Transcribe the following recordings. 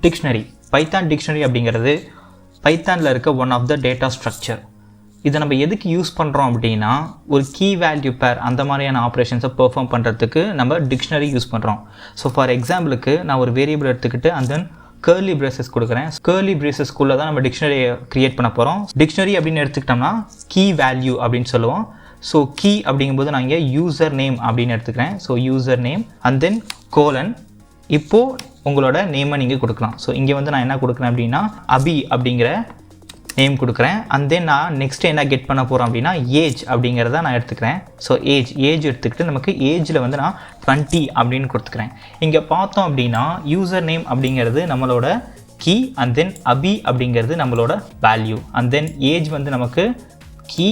Dictionary. Python dictionary அப்படிங்கிறது பைத்தானில் இருக்க one of the data structure. இதை நம்ம எதுக்கு யூஸ் பண்ணுறோம் அப்படின்னா, ஒரு கீ வேல்யூ பேர் அந்த மாதிரியான ஆப்ரேஷன்ஸை பெர்ஃபார்ம் பண்ணுறதுக்கு நம்ம டிக்ஷனரி யூஸ் பண்ணுறோம். ஸோ ஃபார் எக்ஸாம்பிளுக்கு நான் ஒரு வேரியபிள் எடுத்துக்கிட்டு அண்ட் தென் கேர்லி பிரேசஸ் கொடுக்குறேன். கேர்லி பிரேசஸ்க்குள்ளே தான் நம்ம டிக்ஷனரியை க்ரியேட் பண்ண போகிறோம். டிக்ஷனரி அப்படின்னு எடுத்துக்கிட்டோம்னா கீ வேல்யூ அப்படின்னு சொல்லுவோம். ஸோ கீ அப்படிங்கும்போது நான் இங்கே யூசர் நேம் அப்படின்னு எடுத்துக்கிறேன். So user name and then colon. இப்போது உங்களோட நேமை நீங்கள் கொடுக்கலாம். ஸோ இங்கே வந்து நான் என்ன கொடுக்குறேன் அப்படின்னா அபி அப்படிங்கிற நேம் கொடுக்குறேன். அண்ட் தென் நான் நெக்ஸ்ட்டு என்ன கெட் பண்ண போகிறோம் அப்படின்னா ஏஜ் அப்படிங்கிறத நான் எடுத்துக்கிறேன். ஸோ ஏஜ் எடுத்துக்கிட்டு நமக்கு ஏஜில் வந்து நான் 20 அப்படின்னு கொடுத்துக்கிறேன். இங்கே பார்த்தோம் அப்படின்னா யூசர் நேம் அப்படிங்கிறது நம்மளோட கீ அண்ட் தென் அபி அப்படிங்கிறது நம்மளோட வேல்யூ அண்ட் தென் ஏஜ் வந்து நமக்கு கீ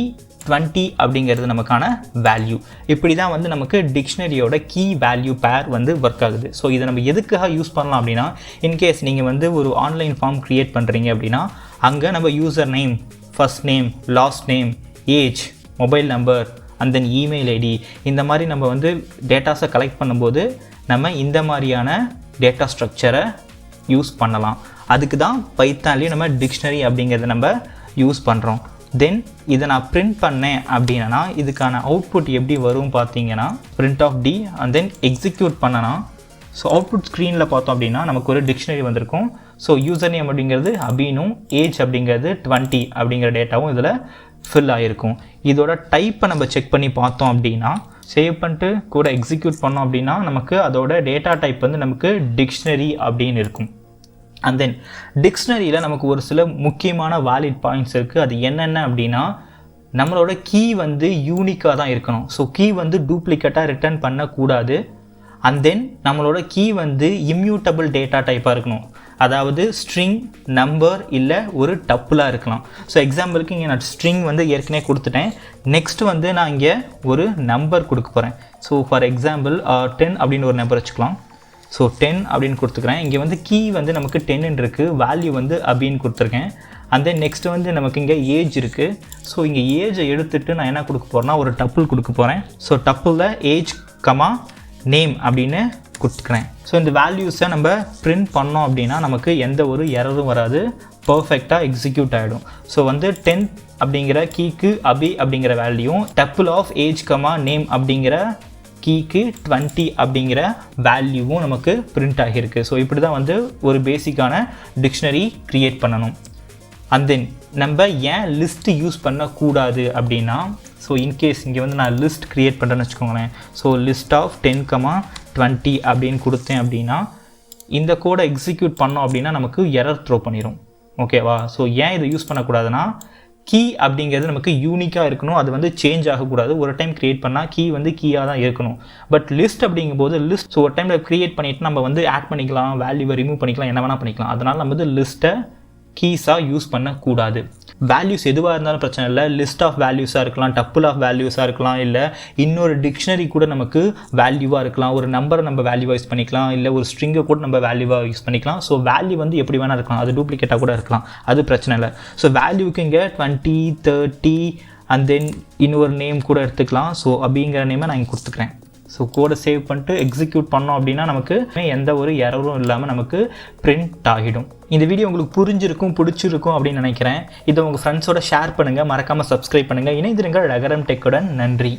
20 அப்படிங்கிறது நமக்கான வேல்யூ. இப்படி தான் வந்து நமக்கு டிக்ஷனரியோட கீ வேல்யூ பேர் வந்து ஒர்க் ஆகுது. ஸோ இதை நம்ம எதுக்காக யூஸ் பண்ணலாம் அப்படின்னா, இன்கேஸ் நீங்கள் வந்து ஒரு ஆன்லைன் ஃபார்ம் க்ரியேட் பண்ணுறீங்க அப்படின்னா அங்கே நம்ம user name, first name, last name, age, mobile number and then email ID இந்த மாதிரி நம்ம வந்து டேட்டாஸை கலெக்ட் பண்ணும்போது நம்ம இந்த மாதிரியான டேட்டா ஸ்ட்ரக்சரை யூஸ் பண்ணலாம். அதுக்கு தான் பைத்தான்லேயும் நம்ம டிக்ஷனரி அப்படிங்கிறத நம்ம யூஸ் பண்ணுறோம். தென் இதை நான் பிரிண்ட் பண்ணேன் அப்படின்னா இதுக்கான அவுட்புட் எப்படி வரும் பார்த்தீங்கன்னா print of D and then execute பண்ணனா. ஸோ அவுட்புட் ஸ்க்ரீனில் பார்த்தோம் அப்படின்னா நமக்கு ஒரு டிக்ஷனரி வந்திருக்கும். ஸோ யூசர் நேம் அப்படிங்கிறது அபினும் ஏஜ் அப்படிங்கிறது 20 அப்படிங்கிற டேட்டாவும் இதில் ஃபில் ஆகிருக்கும். இதோட டைப்பை நம்ம செக் பண்ணி பார்த்தோம் அப்படின்னா, சேவ் பண்ணிட்டு கூட எக்ஸிக்யூட் பண்ணோம் அப்படின்னா நமக்கு அதோட டேட்டா டைப் வந்து நமக்கு டிக்ஷனரி அப்படின்னு இருக்கும். அண்ட் தென் டிக்ஷனரியில் நமக்கு ஒரு சில முக்கியமான வேலிட் பாயிண்ட்ஸ் இருக்குது. அது என்னென்ன அப்படின்னா, நம்மளோட கீ வந்து யூனிக்காக தான் இருக்கணும். ஸோ கீ வந்து டூப்ளிகேட்டாக ரிட்டர்ன் பண்ணக்கூடாது. அண்ட் தென் நம்மளோட கீ வந்து இம்யூட்டபிள் டேட்டா டைப்பாக இருக்கணும். அதாவது ஸ்ட்ரிங், நம்பர் இல்லை ஒரு டப்புலாக இருக்கலாம். ஸோ எக்ஸாம்பிளுக்கு இங்கே நான் ஸ்ட்ரிங் வந்து ஏற்கனவே கொடுத்துட்டேன். நெக்ஸ்ட் வந்து நான் இங்கே ஒரு நம்பர் கொடுக்க போகிறேன். ஸோ ஃபார் எக்ஸாம்பிள் 10 அப்படின்னு ஒரு நம்பர் வச்சுக்கலாம். ஸோ 10 அப்படின்னு கொடுத்துக்கிறேன். இங்கே வந்து கீ வந்து நமக்கு 10 இருக்குது, வேல்யூ வந்து அப்படின்னு கொடுத்துருக்கேன். அண்ட் தென் நெக்ஸ்ட் வந்து நமக்கு இங்கே ஏஜ் இருக்குது. ஸோ இங்கே ஏஜை எடுத்துகிட்டு நான் என்ன கொடுக்க போகிறேன்னா ஒரு டப்புள் கொடுக்க போகிறேன். ஸோ டப்புளில் ஏஜ் கமா நேம் அப்படின்னு கொடுத்துக்கிறேன். ஸோ இந்த வேல்யூஸை நம்ம பிரிண்ட் பண்ணோம் அப்படின்னா நமக்கு எந்த ஒரு எரரும் வராது, பர்ஃபெக்டாக எக்ஸிக்யூட் ஆகிடும். ஸோ வந்து 10 அப்படிங்கிற கீக்கு அபி அப்படிங்கிற வேல்யூவும் double of age comma name அப்படிங்கிற கீக்கு 20 அப்படிங்கிற வேல்யூவும் நமக்கு பிரிண்ட் ஆகியிருக்கு. ஸோ இப்படி தான் வந்து ஒரு பேசிக்கான டிக்ஷனரி க்ரியேட் பண்ணணும். அண்ட் தென் நம்ம ஏன் லிஸ்ட்டு யூஸ் பண்ணக்கூடாது அப்படின்னா, ஸோ இன்கேஸ் இங்கே வந்து நான் லிஸ்ட் க்ரியேட் பண்ணுறேன்னு வச்சுக்கோங்களேன். ஸோ லிஸ்ட் ஆஃப் 10,20 அப்படின்னு கொடுத்தேன் அப்படின்னா இந்த கோடை எக்ஸிக்யூட் பண்ணோம் அப்படின்னா நமக்கு எரர் த்ரோ பண்ணிடும். ஓகேவா? ஸோ ஏன் இதை யூஸ் பண்ணக்கூடாதுன்னா, கீ அப்படிங்கிறது நமக்கு யூனிக்காக இருக்கணும். அது வந்து சேஞ்ச் ஆகக்கூடாது. ஒரு டைம் க்ரியேட் பண்ணால் கீ வந்து கீயாக தான் இருக்கணும். பட் லிஸ்ட் அப்படிங்கும்போது லிஸ்ட் ஸோ ஒரு டைமில் க்ரியேட் பண்ணிவிட்டு நம்ம வந்து ஆட் பண்ணிக்கலாம், வேல்யூவை ரிமூவ் பண்ணிக்கலாம், என்ன வேணால் பண்ணிக்கலாம். அதனால் நம்ம வந்து லிஸ்ட்டை கீஸாக யூஸ் பண்ணக்கூடாது. வேல்யூஸ் எதுவாக இருந்தாலும் பிரச்சனை இல்லை. லிஸ்ட் ஆஃப் வேல்யூஸாக இருக்கலாம், டப்புள் ஆஃப் வேல்யூஸாக இருக்கலாம், இல்லை இன்னொரு டிக்ஷனரி கூட நமக்கு வேல்யூவாக இருக்கலாம். ஒரு நம்பரை நம்ம வேல்யூவாக யூஸ் பண்ணிக்கலாம், இல்லை ஒரு ஸ்ட்ரிங்கை கூட நம்ம வேல்யூவாக யூஸ் பண்ணிக்கலாம். ஸோ வேல்யூ வந்து எப்படி வேணால் இருக்கலாம், அது டூப்ளிகேட்டாக கூட இருக்கலாம், அது பிரச்சனை இல்லை. ஸோ வேல்யூக்கு இங்கே 20, 30 அண்ட் தென் இன்னொரு நேம் கூட எடுத்துக்கலாம். ஸோ அப்படிங்கிற நேமை நான் இங்கே கொடுத்துக்கிறேன். ஸோ கோடை சேவ் பண்ணிட்டு எக்ஸிக்யூட் பண்ணோம் அப்படின்னா நமக்கு எந்த ஒரு எரரும் இல்லாமல் நமக்கு பிரிண்ட் ஆகிடும். இந்த வீடியோ உங்களுக்கு புரிஞ்சிருக்கும், பிடிச்சிருக்கும் அப்படின்னு நினைக்கிறேன். இதை உங்கள் ஃப்ரெண்ட்ஸோட ஷேர் பண்ணுங்கள், மறக்காமல் சப்ஸ்கிரைப் பண்ணுங்கள். இணைந்திருங்கள் டகரம் டெக்குடன். நன்றி.